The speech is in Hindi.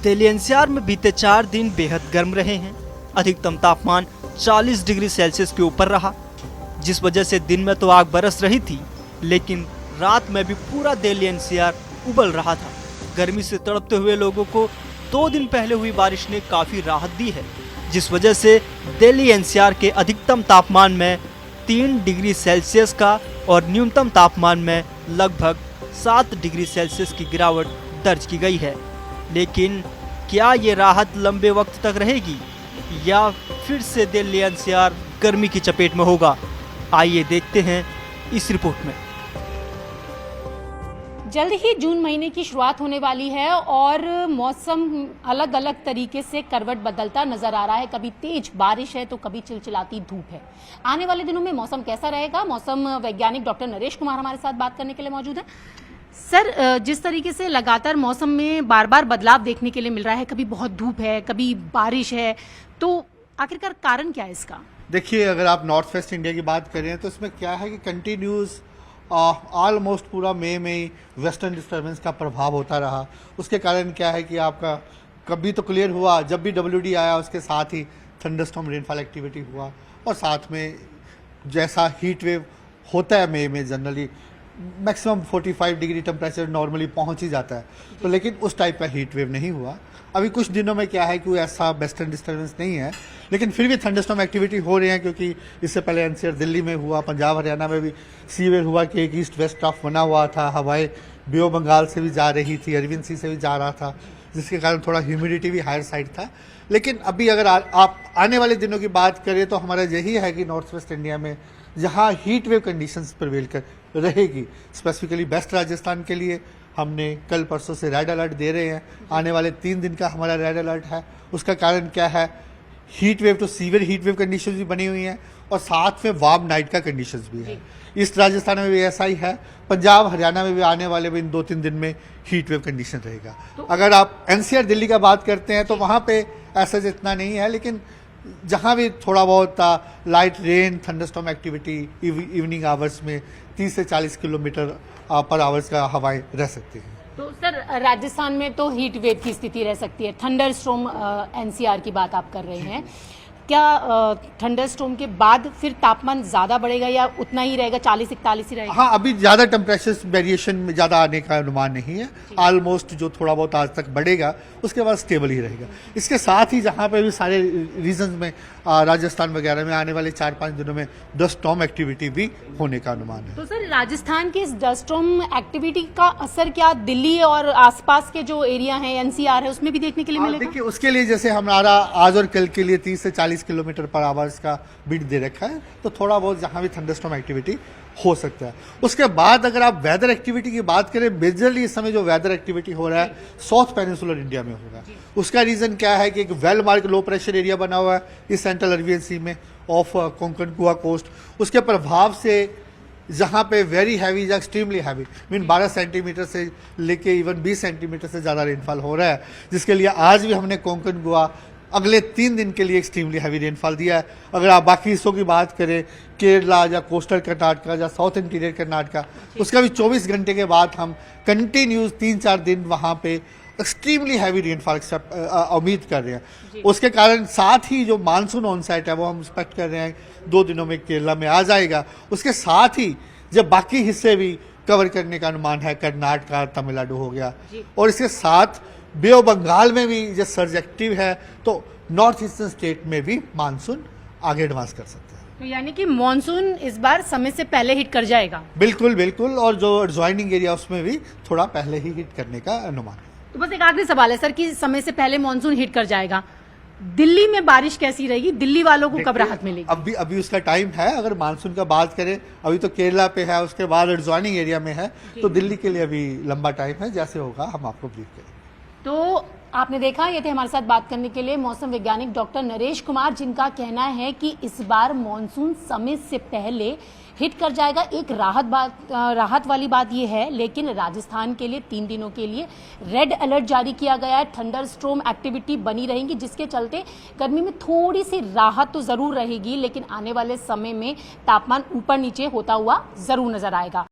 दिल्ली एनसीआर में बीते 4 दिन बेहद गर्म रहे हैं। अधिकतम तापमान 40 डिग्री सेल्सियस के ऊपर रहा, जिस वजह से दिन में तो आग बरस रही थी, लेकिन रात में भी पूरा दिल्ली एनसीआर उबल रहा था। गर्मी से तड़पते हुए लोगों को 2 दिन पहले हुई बारिश ने काफी राहत दी है, जिस वजह से दिल्ली एनसीआर के अधिकतम तापमान में 3 डिग्री सेल्सियस का और न्यूनतम तापमान में लगभग 7 डिग्री सेल्सियस की गिरावट दर्ज की गई है। लेकिन क्या ये राहत लंबे वक्त तक रहेगी या फिर से दिल्ली एनसीआर गर्मी की चपेट में होगा? आइए देखते हैं इस रिपोर्ट में। जल्द ही जून महीने की शुरुआत होने वाली है और मौसम अलग अलग तरीके से करवट बदलता नजर आ रहा है। कभी तेज बारिश है तो कभी चिलचिलाती धूप है। आने वाले दिनों में मौसम कैसा रहेगा? मौसम वैज्ञानिक डॉक्टर नरेश कुमार हमारे साथ बात करने के लिए मौजूद है। सर, जिस तरीके से लगातार मौसम में बार बार बदलाव देखने के लिए मिल रहा है, कभी बहुत धूप है, कभी बारिश है, तो आखिरकार कारण क्या है इसका? देखिए, अगर आप नॉर्थ वेस्ट इंडिया की बात करें तो इसमें क्या है कि कंटिन्यूस ऑलमोस्ट पूरा मई में वेस्टर्न डिस्टर्बेंस का प्रभाव होता रहा। उसके कारण क्या है कि आपका कभी तो क्लियर हुआ, जब भी WD आया उसके साथ ही थंडरस्टॉर्म रेनफॉल एक्टिविटी हुआ, और साथ में जैसा हीट वेव होता है मई में generally maximum 45 degree temperature normally पहुंच ही जाता है, तो लेकिन उस टाइप का हीट वेव नहीं हुआ। अभी कुछ दिनों में क्या है कि ऐसा वेस्टर्न डिस्टर्बेंस नहीं है, लेकिन फिर भी थंडरस्टॉर्म एक्टिविटी हो रही है, क्योंकि इससे पहले एनसीआर दिल्ली में हुआ, पंजाब हरियाणा में भी सी वेव हुआ कि एक ईस्ट वेस्ट ट्रफ बना हुआ था, हवाएं बे ऑफ बंगाल से भी जा रही थी, अरविंद सी से भी जा रहा था, जिसके कारण थोड़ा ह्यूमिडिटी भी हायर साइड था। लेकिन अभी अगर आप आने वाले दिनों की बात करें तो हमारा यही है कि नॉर्थ वेस्ट इंडिया में जहाँ हीट वेव कंडीशंस प्रिवेल कर रहेगी, स्पेसिफिकली वेस्ट राजस्थान के लिए हमने कल परसों से रेड अलर्ट दे रहे हैं। आने वाले 3 दिन का हमारा रेड अलर्ट है। उसका कारण क्या है? हीट वेव तो सीवियर हीट वेव कंडीशंस भी बनी हुई हैं और साथ में वार्म नाइट का कंडीशंस भी है। ईस्ट राजस्थान में भी ऐसा ही है, पंजाब हरियाणा में भी आने वाले भी इन 2-3 दिन में हीट वेव कंडीशन रहेगा। तो अगर आप एनसीआर दिल्ली का बात करते हैं तो वहाँ पे ऐसा इतना नहीं है, लेकिन जहाँ भी थोड़ा बहुत light rain thunderstorm activity evening hours में 30 से 40 किलोमीटर पर आवर्स का हवाएं रह सकती हैं। तो सर, राजस्थान में तो हीट वेव की स्थिति रह सकती है। थंडर स्टॉर्म एनसीआर की बात आप कर रहे हैं, क्या थंडर स्टॉर्म के बाद फिर तापमान ज्यादा बढ़ेगा या उतना ही रहेगा, 40-41 ही रहेगा? हाँ, अभी ज्यादा टेम्परेचर वेरिएशन में ज्यादा आने का अनुमान नहीं है। ऑलमोस्ट जो थोड़ा बहुत आज तक बढ़ेगा उसके बाद स्टेबल ही रहेगा। इसके साथ ही जहाँ पे भी सारे रीजन में राजस्थान वगैरह में आने वाले 4-5 दिनों में डस्ट स्टॉर्म एक्टिविटी भी होने का अनुमान है। तो सर, राजस्थान की इस डस्ट स्टॉर्म एक्टिविटी का असर क्या दिल्ली और आसपास के जो एरिया है एनसीआर है उसमें भी देखने के लिए मिलेगा? देखिए, उसके लिए जैसे हमारा आज और कल के लिए 30 से 40 किलोमीटर पर आवर्स का बिट दे रखा है, तो थोड़ा बहुत जहां भी थंडरस्टॉर्म एक्टिविटी हो सकता है। उसके बाद अगर आप वेदर एक्टिविटी की बात करें, मेजरली इस समय जो वेदर एक्टिविटी हो रहा है साउथ पेनिनसुलर इंडिया में हो रहा है। उसका रीजन क्या है कि एक well mark low pressure area बना हुआ है इस सेंट्रल अरबियन सी में ऑफ कोंकण गोवा कोस्ट। उसके प्रभाव से जहाँ पे वेरी हैवी या एक्सट्रीमली हैवी मीन 12 सेंटीमीटर से लेके इवन 20 सेंटीमीटर से ज़्यादा रेनफॉल हो रहा है, जिसके लिए आज भी हमने कोंकण गोवा अगले 3 दिन के लिए एक्सट्रीमली हैवी रेनफॉल दिया है। अगर आप बाकी हिस्सों की बात करें, केरला या कोस्टल कर्नाटका या साउथ इंटीरियर कर्नाटका, उसका भी 24 घंटे के बाद हम कंटिन्यूस 3-4 दिन वहाँ पे एक्सट्रीमली हैवी रेनफॉल उम्मीद कर रहे हैं। उसके कारण साथ ही जो मानसून ऑनसेट है वो हम एक्सपेक्ट कर रहे हैं 2 दिनों में केरला में आ जाएगा। उसके साथ ही जब बाकी हिस्से भी कवर करने का अनुमान है, कर्नाटका तमिलनाडु हो गया, और इसके साथ बे ऑफ बंगाल में भी जब सर्ज एक्टिव है तो नॉर्थ ईस्टर्न स्टेट में भी मानसून आगे एडवांस कर सकते हैं। तो यानी कि मानसून इस बार समय से पहले हिट कर जाएगा? बिल्कुल बिल्कुल, और जो एडजॉइनिंग एरिया उसमें भी थोड़ा पहले ही हिट करने का अनुमान है। तो बस एक आखिरी सवाल है सर कि समय से पहले मानसून हिट कर जाएगा, दिल्ली में बारिश कैसी रहेगी? दिल्ली वालों को कब राहत मिलेगी? अभी उसका टाइम है। अगर मानसून का बात करें, अभी तो केरला पे है, उसके बाद एडजॉइनिंग एरिया में है, तो दिल्ली के लिए अभी लंबा टाइम है। जैसे होगा हम आपको ब्रीफ करेंगे। तो आपने देखा, ये थे हमारे साथ बात करने के लिए मौसम वैज्ञानिक डॉक्टर नरेश कुमार, जिनका कहना है कि इस बार मॉनसून समय से पहले हिट कर जाएगा। एक राहत वाली बात यह है, लेकिन राजस्थान के लिए 3 दिनों के लिए रेड अलर्ट जारी किया गया है। थंडर स्टॉर्म एक्टिविटी बनी रहेंगी, जिसके चलते गर्मी में थोड़ी सी राहत तो जरूर रहेगी, लेकिन आने वाले समय में तापमान ऊपर नीचे होता हुआ जरूर नजर आएगा।